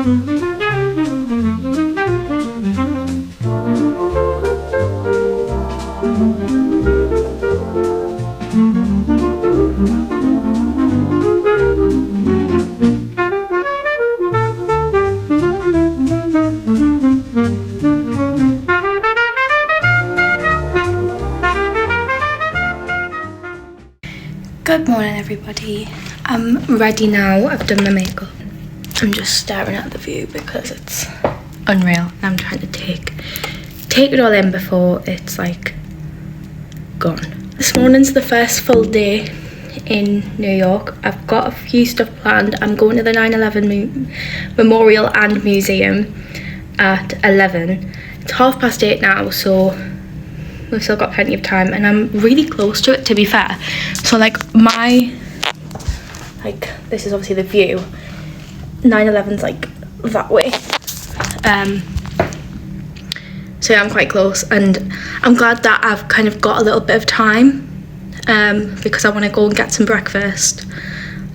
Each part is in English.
Good morning everybody. I'm ready now. I've done my makeup. I'm just staring at the view because it's unreal. I'm trying to take it all in before it's like gone. This morning's the first full day in New York. I've got a few stuff planned. I'm going to the 9/11 Memorial and Museum at 11. It's 8:30 now, so we've still got plenty of time, and I'm really close to it, to be fair. So this is obviously the view. 9/11's like that way. So yeah, I'm quite close, and I'm glad that I've kind of got a little bit of time because I want to go and get some breakfast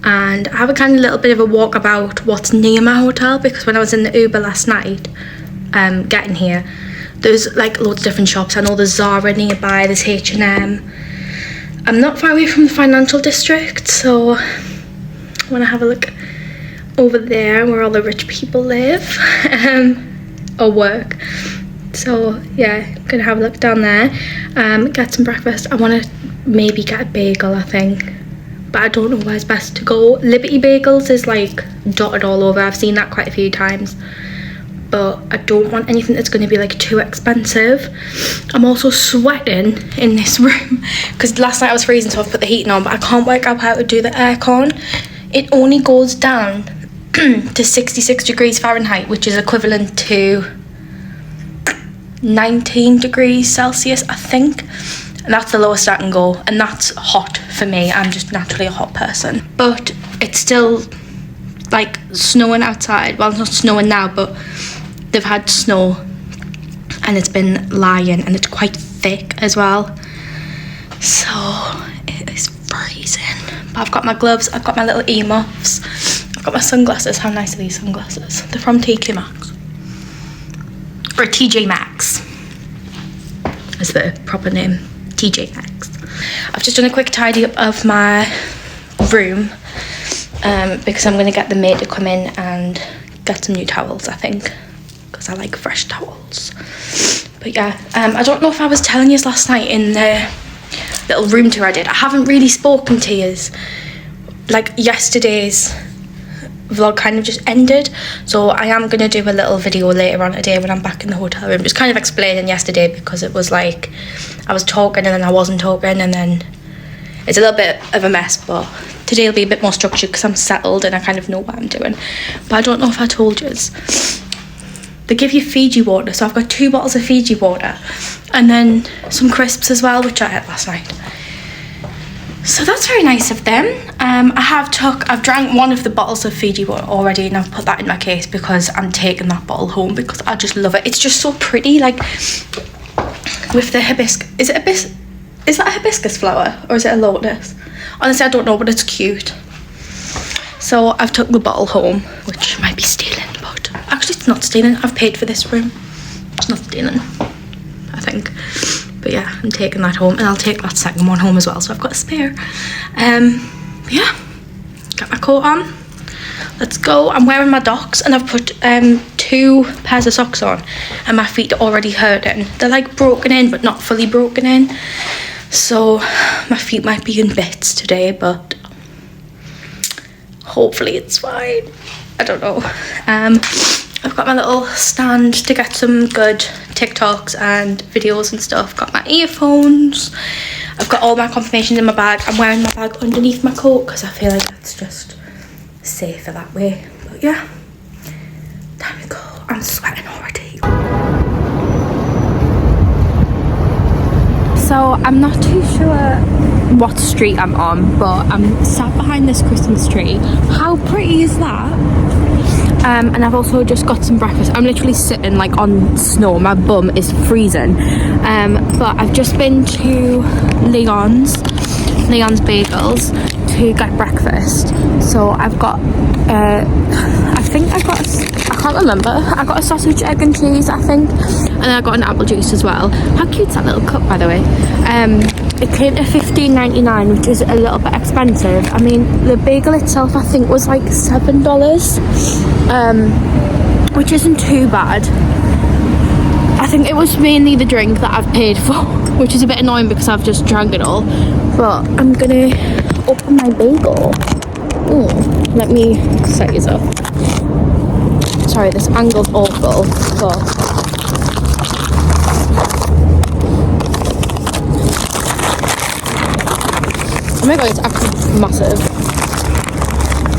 and have a kind of little bit of a walk about what's near my hotel, because when I was in the Uber last night getting here, there's like loads of different shops. I know there's Zara nearby, there's H&M. I'm not far away from the financial district, so I want to have a look over there where all the rich people live or work. So yeah, I'm gonna have a look down there, get some breakfast. I want to maybe get a bagel, I think, but I don't know where's best to go. Liberty Bagels is like dotted all over. I've seen that quite a few times, but I don't want anything that's going to be like too expensive. I'm also sweating in this room because last night I was freezing, so I've put the heating on, but I can't work out how to do the aircon. It only goes down to 66 degrees Fahrenheit, which is equivalent to 19 degrees Celsius, I think. And that's the lowest I can go, and that's hot for me. I'm just naturally a hot person. But it's still like snowing outside. Well, it's not snowing now, but they've had snow and it's been lying, and it's quite thick as well, so it is freezing. But I've got my gloves, I've got my little earmuffs, I've got my sunglasses. How nice are these sunglasses? They're from TK Maxx, or TJ Maxx is the proper name, TJ Maxx. I've just done a quick tidy up of my room because I'm going to get the maid to come in and get some new towels, I think, because I like fresh towels. But yeah, I don't know if I was telling you last night in the little room tour I did. I haven't really spoken to you. Like, yesterday's vlog kind of just ended, so I am going to do a little video later on today when I'm back in the hotel room, just kind of explaining yesterday, because it was like I was talking and then I wasn't talking, and then it's a little bit of a mess. But today will be a bit more structured because I'm settled and I kind of know what I'm doing. But I don't know if I told you, they give you Fiji water, so I've got 2 bottles of Fiji water and then some crisps as well, which I had last night. So that's very nice of them. I've drank one of the bottles of Fiji water already, and I've put that in my case because I'm taking that bottle home because I just love it. It's just so pretty, like with the hibiscus. Is that a hibiscus flower or is it a lotus? Honestly, I don't know, but it's cute. So I've took the bottle home, which might be stealing, but actually it's not stealing. I've paid for this room. It's not stealing, I think. But yeah, I'm taking that home, and I'll take that second one home as well, so I've got a spare. Yeah, got my coat on. Let's go. I'm wearing my Docs, and I've put 2 pairs of socks on, and my feet are already hurting. They're like broken in, but not fully broken in. So my feet might be in bits today, but hopefully it's fine. I don't know. I've got my little stand to get some good TikToks and videos and stuff. Got my earphones. I've got all my confirmations in my bag. I'm wearing my bag underneath my coat because I feel like that's just safer that way. But yeah, time to go. I'm sweating already. So I'm not too sure what street I'm on, but I'm sat behind this Christmas tree. How pretty is that? And I've also just got some breakfast. I'm literally sitting like on snow. My bum is freezing. But I've just been to Leon's Bagels to get breakfast. So I've got, I think I got, I can't can't remember. I got a sausage, egg and cheese, I think, and then I got an apple juice as well. How cute's that little cup, by the way? It came to $15.99, which is a little bit expensive. I mean, the bagel itself I think was like $7, which isn't too bad. I think it was mainly the drink that I've paid for, which is a bit annoying because I've just drank it all. But I'm gonna open my bagel. Let me set this up. Sorry, this angle's awful, but oh my god, it's actually massive.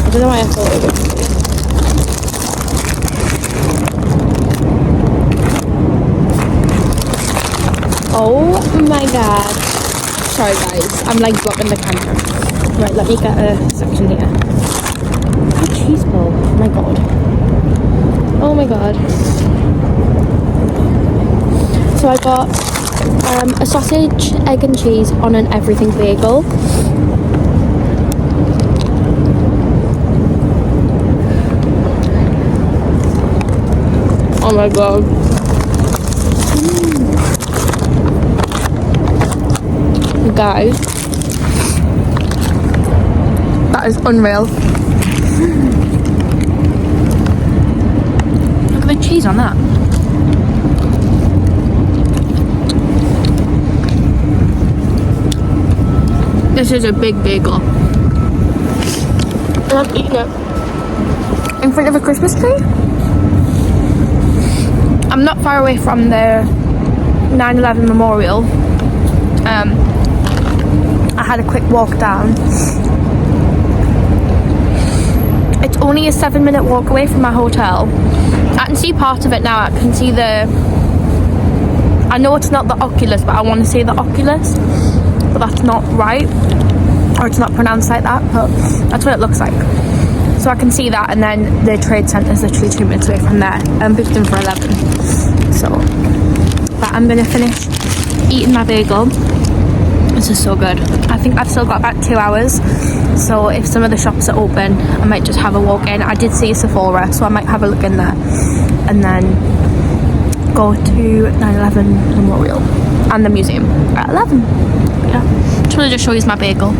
I don't know why I thought it would be. Oh my god. Sorry guys, I'm like blocking the camera. Right, let me get a section here. A cheese ball. Oh my god. Oh my god. So I got a sausage, egg and cheese on an everything bagel. Oh my god. Guys, that is unreal. Look at the cheese on that. This is a big bagel. And I'm eating it in front of a Christmas tree. I'm not far away from the 9/11 memorial. I had a quick walk down. It's only a 7-minute walk away from my hotel. I can see part of it now. I can see I know it's not the Oculus, but I want to say the Oculus, but that's not right, or it's not pronounced like that, but that's what it looks like. So I can see that, and then the Trade Centre is literally 2 minutes away from there. I'm booked in for 11. So, but I'm gonna finish eating my bagel. This is so good. I think I've still got about 2 hours, so if some of the shops are open, I might just have a walk in. I did see a Sephora, so I might have a look in there, and then go to 9/11 Memorial and the museum at 11. Yeah, just wanted to show you my bagel.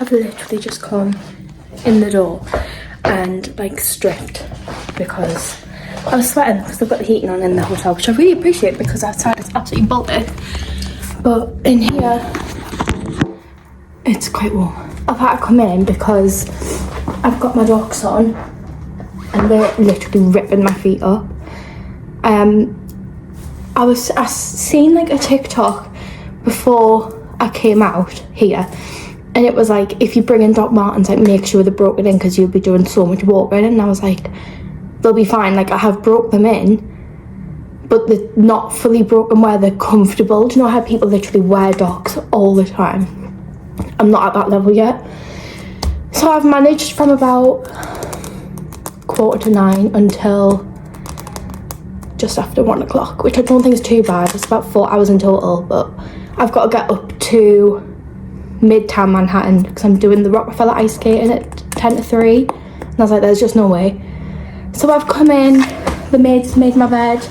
I've literally just come in the door and like stripped because I was sweating because they've got the heating on in the hotel, which I really appreciate because outside it's absolutely Baltic, but in here it's quite warm. I've had to come in because I've got my Docs on and they're literally ripping my feet up. I seen like a TikTok before I came out here, and it was like, if you bring in Doc Martens, like make sure they're broken in because you'll be doing so much walking. And I was like, they'll be fine. Like I have broke them in, but they're not fully broken where they're comfortable. Do you know how people literally wear Docs all the time? I'm not at that level yet. So I've managed from about 9:15 until just after 1 o'clock, which I don't think is too bad. It's about 4 hours in total, but I've got to get up to Midtown Manhattan because I'm doing the Rockefeller ice skating at 10 to 3, and I was like, there's just no way. So I've come in, the maid's made my bed.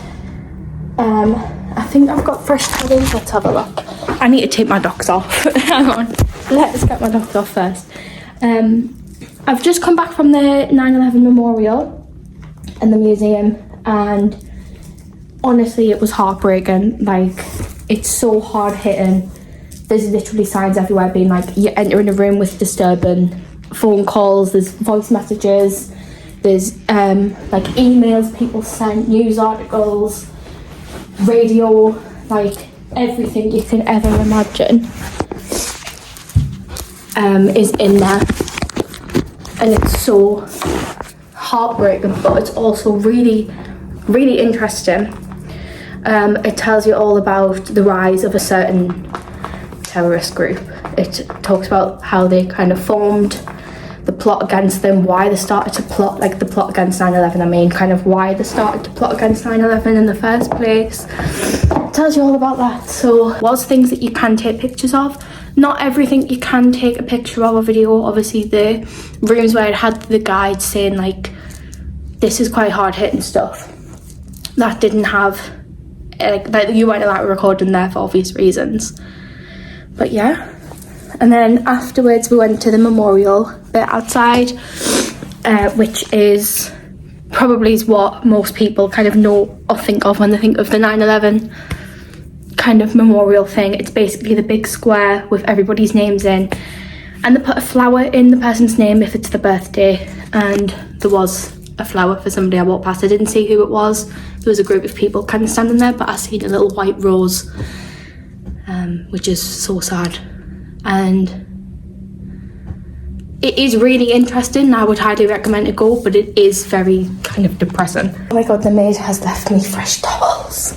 I think I've got fresh towels. Let's have a look. I need to take my Docs off. Hang on, let's get my Docs off first. I've just come back from the 9/11 memorial. in the museum, and honestly it was heartbreaking. Like, it's so hard hitting. There's literally signs everywhere being like, you're entering a room with disturbing phone calls, there's voice messages, there's like emails people sent, news articles, radio, like everything you can ever imagine is in there. And it's so heartbreaking, but it's also really, really interesting. It tells you all about the rise of a certain terrorist group. It talks about how they kind of formed, the plot against them, why they started to plot, like the plot against 9/11, I mean, kind of why they started to plot against 9/11 in the first place. It tells you all about that. So, was things that you can take pictures of. Not everything you can take a picture of or video. Obviously, the rooms where it had the guide saying like, this is quite hard hitting stuff, that didn't have, like you weren't allowed to record in there for obvious reasons. But yeah, and then afterwards we went to the memorial bit outside, which is probably is what most people kind of know or think of when they think of the 9/11 kind of memorial thing. It's basically the big square with everybody's names in, and they put a flower in the person's name if it's the birthday, and there was a flower for somebody I walked past. I didn't see who it was. There was a group of people kind of standing there, but I seen a little white rose, which is so sad. And it is really interesting. I would highly recommend to go, but it is very kind of depressing. Oh my god, the maid has left me fresh towels.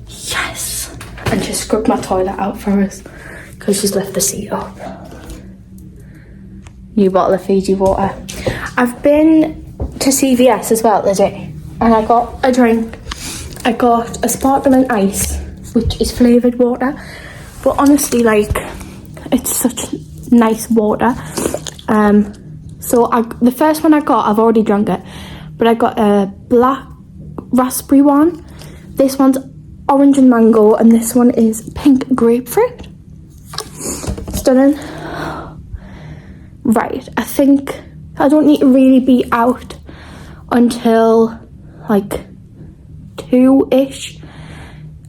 Yes. And she scrubbed my toilet out for us because she's left the seat up. New bottle of Fiji water. I've been to CVS as well today, and I got a drink. I got a sparkling ice, which is flavoured water, but honestly, like, it's such nice water. So the first one I got, I've already drunk it, but I got a black raspberry one. This one's orange and mango, and this one is pink grapefruit. Stunning. Right, I think I don't need to really be out until like 2-ish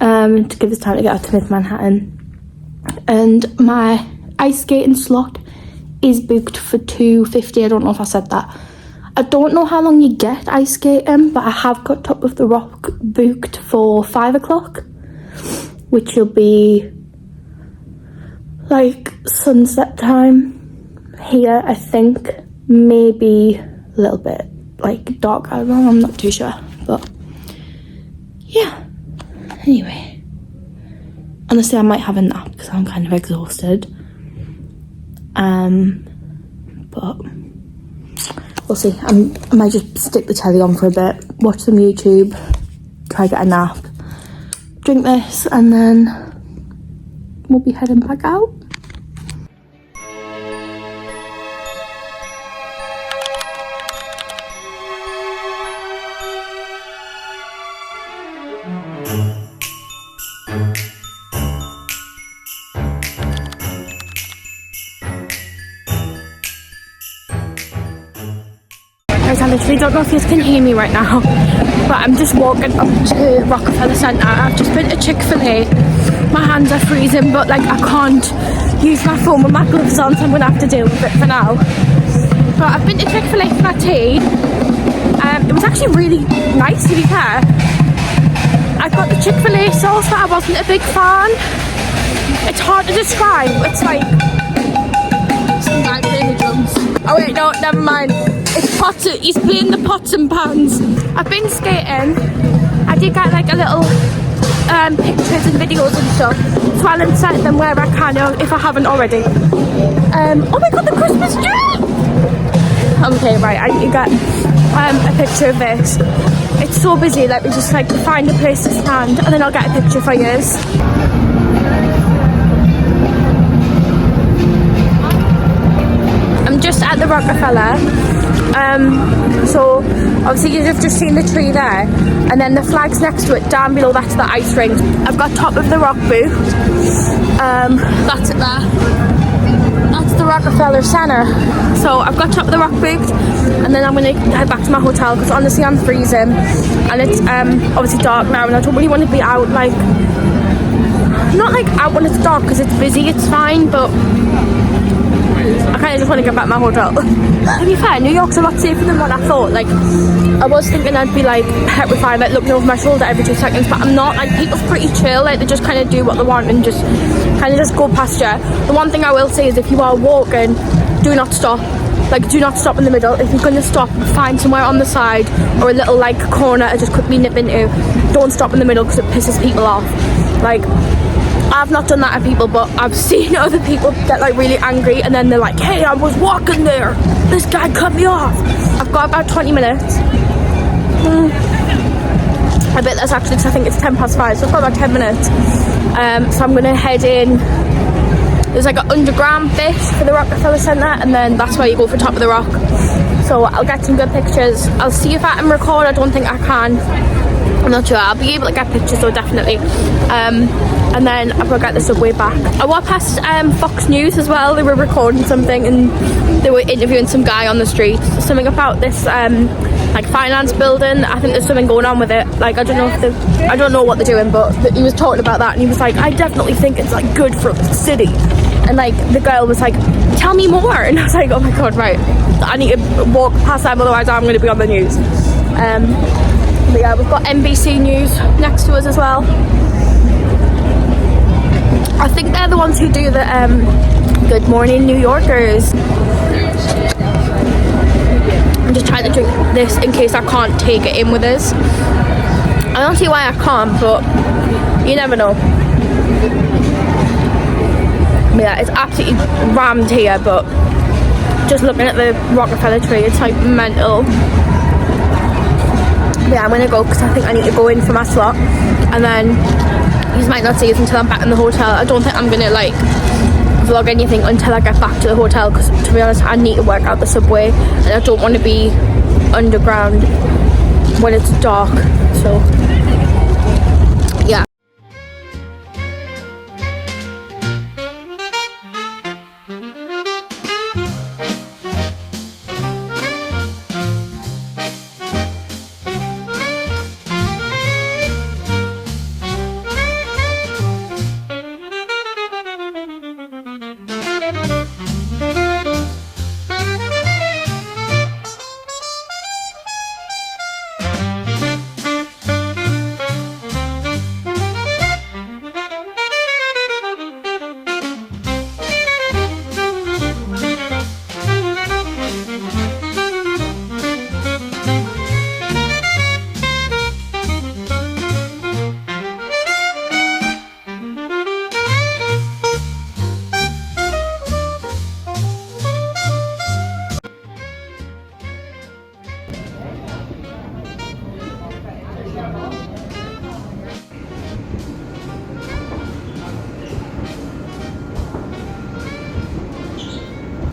to give us time to get out to Mid Manhattan. And my ice skating slot is booked for 2:50. I don't know if I said that. I don't know how long you get ice skating, but I have got Top of the Rock booked for 5 o'clock, which will be like sunset time here, I think. Maybe a little bit like dark, I don't know, I'm not too sure, but yeah. Anyway, honestly, I might have a nap because I'm kind of exhausted, but we'll see. I might just stick the telly on for a bit, watch some YouTube, try to get a nap, drink this, and then we'll be heading back out. I literally don't know if you can hear me right now, but I'm just walking up to Rockefeller Centre. I've just been to Chick-fil-A. My hands are freezing, but like I can't use my phone with my gloves on, so I'm gonna have to deal with it for now. But I've been to Chick-fil-A for my tea. It was actually really nice, to be fair. I got the Chick-fil-A sauce, but I wasn't a big fan. It's hard to describe. It's like some guy playing the drums. Oh wait, no, never mind. It's pots. He's playing the pots and pans. I've been skating. I did get like a little pictures and videos and stuff, so I'll insert them where I can if I haven't already. Oh my god, the Christmas tree! Okay, right, I need to get a picture of this. It's so busy, let me just like find a place to stand and then I'll get a picture for you. I'm just at the Rockefeller. So obviously you've just seen the tree there, and then the flag's next to it. Down below, that's the ice rink. I've got Top of the Rock booked. That's it there. That's the Rockefeller Centre. So I've got Top of the Rock booked, and then I'm going to head back to my hotel because honestly I'm freezing, and it's obviously dark now, and I don't really want to be out, like, not like out when it's dark because it's busy, it's fine, but I kind of just want to get back to my hotel. To be fair, New York's a lot safer than what I thought. Like, I was thinking I'd be like petrified, like looking over my shoulder every 2 seconds, but I'm not. Like, people's pretty chill, like they just kind of do what they want and just kind of just go past you. The one thing I will say is if you are walking, do not stop. Like, do not stop in the middle. If you're going to stop, find somewhere on the side or a little like corner to just quickly nip into. Don't stop in the middle because it pisses people off. Like, I've not done that at people, but I've seen other people get like really angry and then they're like, hey, I was walking there, this guy cut me off. I've got about 20 minutes. I bet that's actually, because I think it's 5:10, so I've got about 10 minutes. So I'm gonna head in. There's like an underground bit for the Rockefeller Centre, and then that's where you go for Top of the Rock. So I'll get some good pictures. I'll see if I can record. I don't think I can. I'm not sure. I'll be able to get pictures though, definitely. And then I've got to get the subway back. I walked past Fox News as well. They were recording something and they were interviewing some guy on the street. Something about this like finance building. I think there's something going on with it. Like, I don't know what they're doing, but he was talking about that and he was like, I definitely think it's like good for the city. And like the girl was like, tell me more. And I was like, oh my god, right, I need to walk past them, otherwise I'm going to be on the news. But yeah, we've got NBC News next to us as well. I think they're the ones who do the Good Morning New Yorkers. I'm just trying to drink this in case I can't take it in with us. I don't see why I can't, but you never know. Yeah, it's absolutely rammed here, but just looking at the Rockefeller tree, it's like mental. Yeah, I'm gonna go because I think I need to go in for my slot, and then you might not see us until I'm back in the hotel. I don't think I'm gonna like vlog anything until I get back to the hotel because, to be honest, I need to work out the subway and I don't want to be underground when it's dark. So yeah.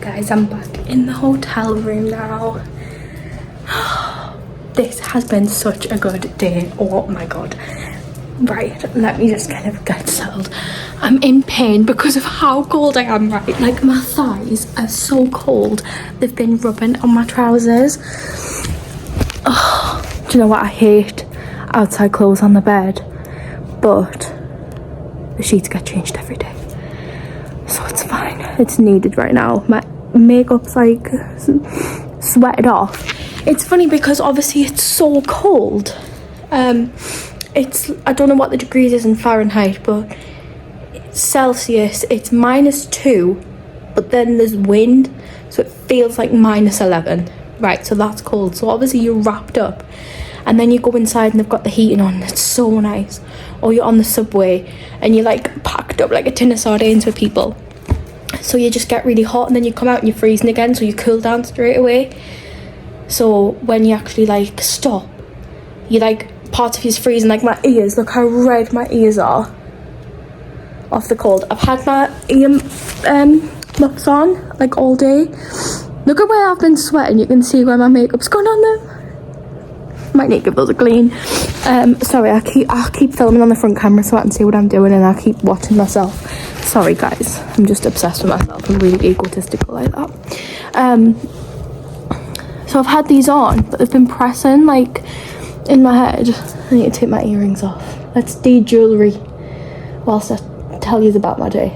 Guys, I'm back in the hotel room now. This has been such a good day. Oh my god. Right, let me just kind of get settled. I'm in pain because of how cold I am, right? Like, my thighs are so cold. They've been rubbing on my trousers. Oh, do you know what? I hate outside clothes on the bed, but the sheets get changed every day, so it's fine. It's needed right now. My makeup's like sweated off. It's funny because obviously it's so cold. It's, I don't know what the degrees is in Fahrenheit, but Celsius it's -2, but then there's wind, so it feels like -11, right? So that's cold. So obviously you're wrapped up, and then you go inside and they've got the heating on. It's so nice. Or you're on the subway and you're like packed up like a tin of sardines with people, so you just get really hot, and then you come out and you're freezing again, so you cool down straight away. So when you actually like stop, you like parts of you's freezing. Like my ears, look how red my ears are off the cold. I've had my ear muffs on like all day. Look at where I've been sweating. You can see where my makeup's gone on them. Might need to give those a clean. Sorry, I keep filming on the front camera so I can see what I'm doing, and I keep watching myself. Sorry guys, I'm just obsessed with myself. I'm really egotistical like that. So I've had these on, but they've been pressing like in my head. I need to take my earrings off. Let's de-jewellery whilst I tell you about my day.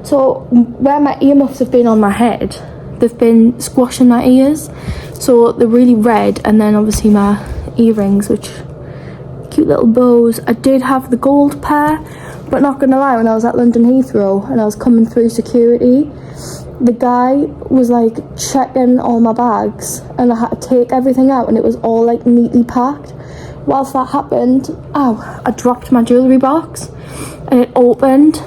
So where my earmuffs have been on my head, they've been squashing my ears, so they're really red. And then obviously my earrings, which cute little bows. I did have the gold pair, but not gonna lie, when I was at London Heathrow and I was coming through security, the guy was like checking all my bags and I had to take everything out and it was all like neatly packed. Whilst that happened, I dropped my jewellery box and it opened,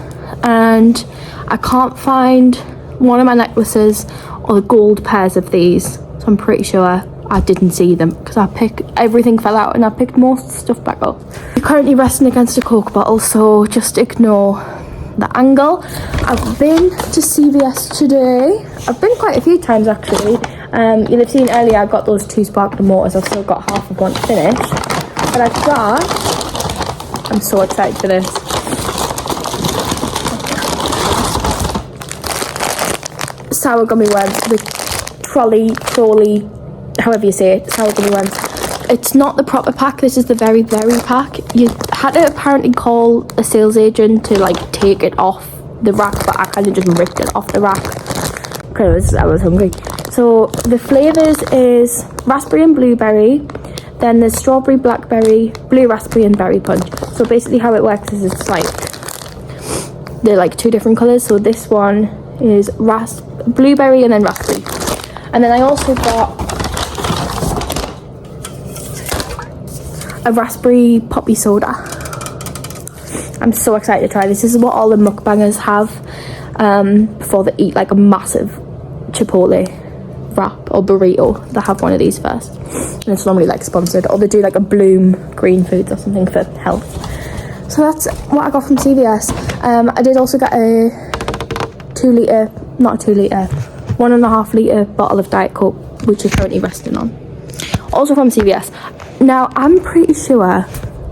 and I can't find one of my necklaces or the gold pairs of these, so I'm pretty sure I didn't see them because everything fell out and I picked most stuff back up. I'm currently resting against a Coke bottle, so just ignore the angle. I've been to CVS today. I've been quite a few times actually. You'll have seen earlier I got those 2 sparkling motors. I've still got half of one to finish, but I'm so excited for this. Sour gummy worms with trolley, however you say it, sour gummy worms. It's not the proper pack, this is the very, very pack. You had to apparently call a sales agent to like take it off the rack, but I kind of just ripped it off the rack because I was hungry. So the flavours is raspberry and blueberry, then there's strawberry, blackberry, blue raspberry and berry punch. So basically how it works is it's like, they're like 2 different colours. So this one is blueberry and then raspberry. And then I also got a raspberry poppy soda. I'm so excited to try this. This is what all the mukbangers have before they eat like a massive Chipotle wrap or burrito. They have one of these first, and it's normally like sponsored, or they do like a Bloom Green Foods or something for health. So that's what I got from CVS. I did also get a 1.5 litre bottle of Diet Coke, which is currently resting on. Also from CVS. Now, I'm pretty sure,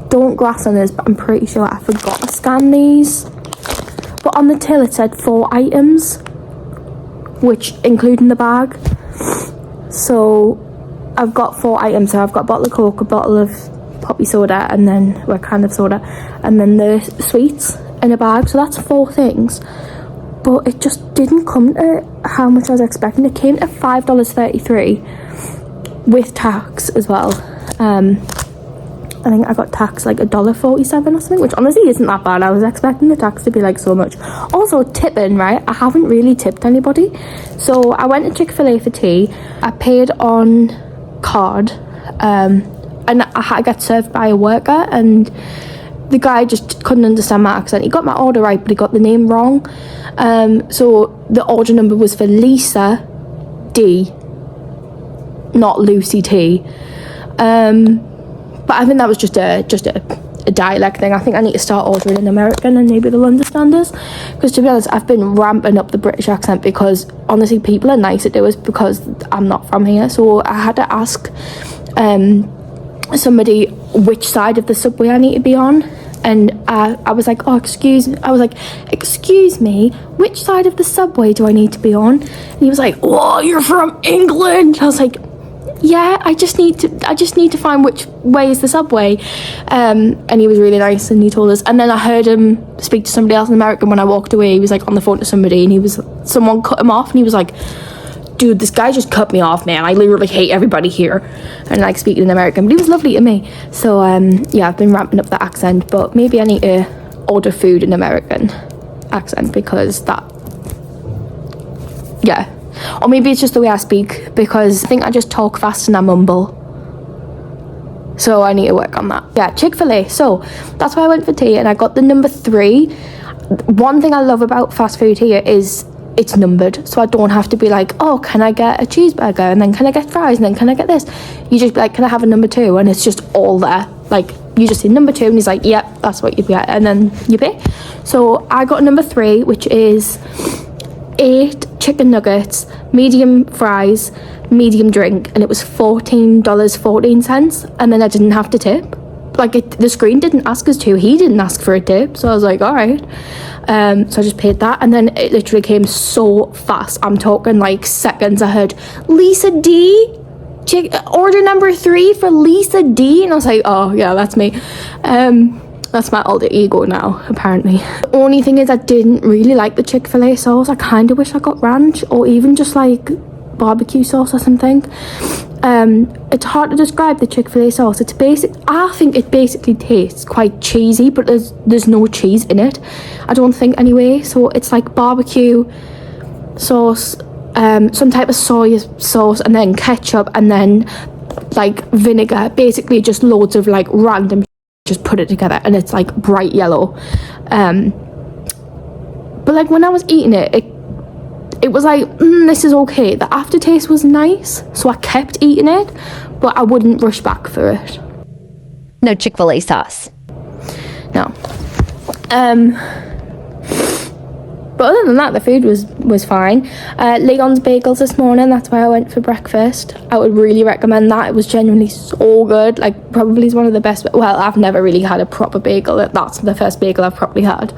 don't grass on this, but I'm pretty sure I forgot to scan these. But on the till it said 4 items, which including the bag. So I've got 4 items. So I've got a bottle of Coke, a bottle of poppy soda, and then a can of soda, and then the sweets in a bag. So that's 4 things. But it just didn't come to how much I was expecting. It came to $5.33 with tax as well. I think I got taxed like $1.47 or something, which honestly isn't that bad. I was expecting the tax to be like so much. Also tipping, right? I haven't really tipped anybody. So I went to Chick-fil-A for tea. I paid on card, and I had to get served by a worker, and the guy just couldn't understand my accent. He got my order right, but he got the name wrong. So the order number was for Lisa D, not Lucy T. But I think that was just a dialect thing. I think I need to start ordering in American and maybe they'll understand us. Because to be honest, I've been ramping up the British accent because honestly people are nice at it because I'm not from here. So I had to ask somebody which side of the subway I need to be on. And I was like, excuse me, which side of the subway do I need to be on? And he was like, oh, you're from England. I was like, yeah, I just need to find which way is the subway. And he was really nice and he told us. And then I heard him speak to somebody else in America. When I walked away, he was like on the phone to somebody, and someone cut him off, and he was like, dude, this guy just cut me off, man. I literally hate everybody here. And like speaking in American, but he was lovely to me. So yeah, I've been ramping up that accent, but maybe I need to order food in American accent because that, yeah. Or maybe it's just the way I speak, because I think I just talk fast and I mumble. So I need to work on that. Yeah, Chick-fil-A. So that's why I went for tea, and I got the number 3. One thing I love about fast food here is it's numbered, so I don't have to be like, oh, can I get a cheeseburger, and then can I get fries, and then can I get this? You just be like, can I have a number 2? And it's just all there. Like, you just say number 2, and he's like, yep, that's what you get, and then you pay. So I got number 3, which is 8 chicken nuggets, medium fries, medium drink, and it was $14.14, and then I didn't have to tip. Like, the screen didn't ask us to. He didn't ask for a tip, so I was like, all right. So I just paid that, and then it literally came so fast. I'm talking like seconds. I heard Lisa D, order number 3 for Lisa D, and I was like, oh yeah, that's me. That's my alter ego now, apparently. The only thing is, I didn't really like the Chick-fil-A sauce. I kind of wish I got ranch, or even just like barbecue sauce or something. It's hard to describe the Chick-fil-A sauce. It's basic. I think it basically tastes quite cheesy, but there's no cheese in it, I don't think, anyway. So it's like barbecue sauce, some type of soy sauce, and then ketchup, and then like vinegar. Basically just loads of like random, just put it together, and it's like bright yellow. But like when I was eating it was like, this is okay. The aftertaste was nice, so I kept eating it, but I wouldn't rush back for it. No Chick-fil-A sauce. No. But other than that, the food was fine. Leon's Bagels this morning, that's where I went for breakfast. I would really recommend that. It was genuinely so good. Like, probably is one of the best. Well, I've never really had a proper bagel. That's the first bagel I've probably had.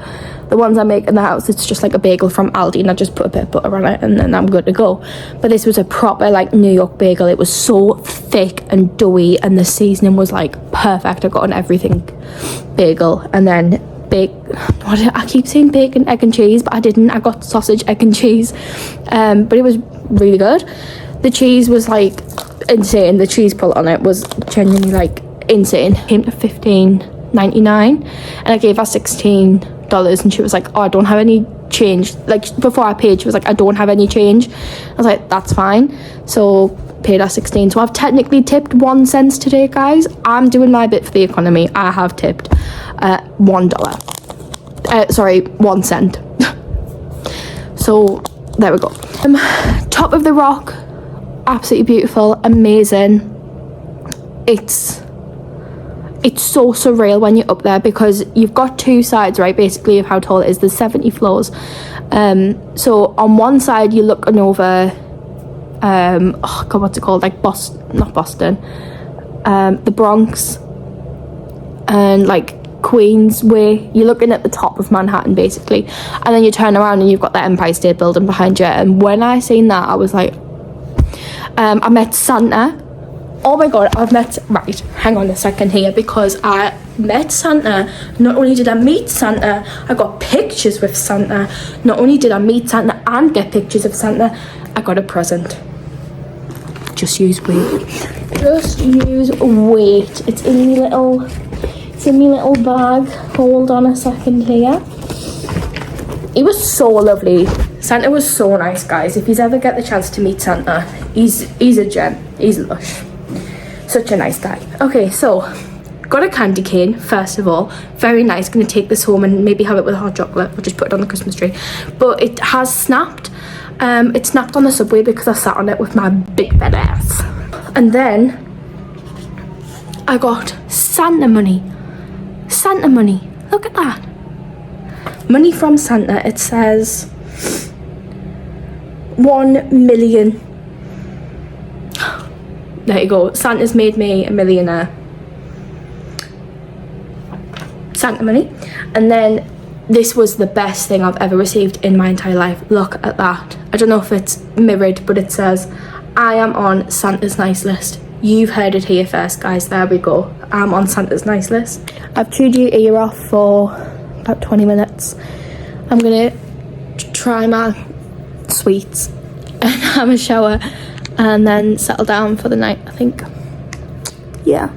The ones I make in the house, it's just like a bagel from Aldi, and I just put a bit of butter on it, and then I'm good to go. But this was a proper like New York bagel. It was so thick and doughy, and the seasoning was like perfect. I got an everything bagel, and then I keep saying bacon, egg and cheese, but I didn't. I got sausage, egg and cheese, but it was really good. The cheese was like insane. The cheese pull on it was genuinely like insane. It came to $15.99, and I gave her $16, and she was like, oh, I don't have any change. Like, before I paid, she was like, I don't have any change. I was like, that's fine. So paid her 16. So I've technically tipped 1 cent today, guys. I'm doing my bit for the economy. I have tipped $1. Sorry, 1 cent. So there we go. Top of the Rock, absolutely beautiful, amazing. It's so surreal when you're up there, because you've got 2 sides, right, basically, of how tall it is. There's 70 floors. So on one side you're looking over oh god, what's it called, like not Boston, the Bronx, and like Queensway. You're looking at the top of Manhattan, basically, and then you turn around and you've got the Empire State Building behind you. And when I seen that, I was like, I met Santa. Oh my god, right, hang on a second here, because I met Santa. Not only did I meet Santa, I got pictures with Santa. Not only did I meet Santa and get pictures of Santa, I got a present. Just use weight. Just use weight. It's in my little bag. Hold on a second here. He was so lovely. Santa was so nice, guys. If you ever get the chance to meet Santa, he's a gem. He's lush. Such a nice guy. Okay, so got a candy cane, first of all. Very nice. Gonna take this home and maybe have it with hot chocolate, or just put it on the Christmas tree. But it has snapped. It snapped on the subway because I sat on it with my big fat ass. And then I got Santa money. Santa money. Look at that. Money from Santa. It says 1 million. There you go. Santa's made me a millionaire. Santa money. And then this was the best thing I've ever received in my entire life. Look at that. I don't know if it's mirrored, but it says, I am on Santa's nice list. You've heard it here first, guys. There we go. I'm on Santa's nice list. I've chewed your ear off for about 20 minutes. I'm gonna try my sweets and have a shower and then settle down for the night, I think. Yeah.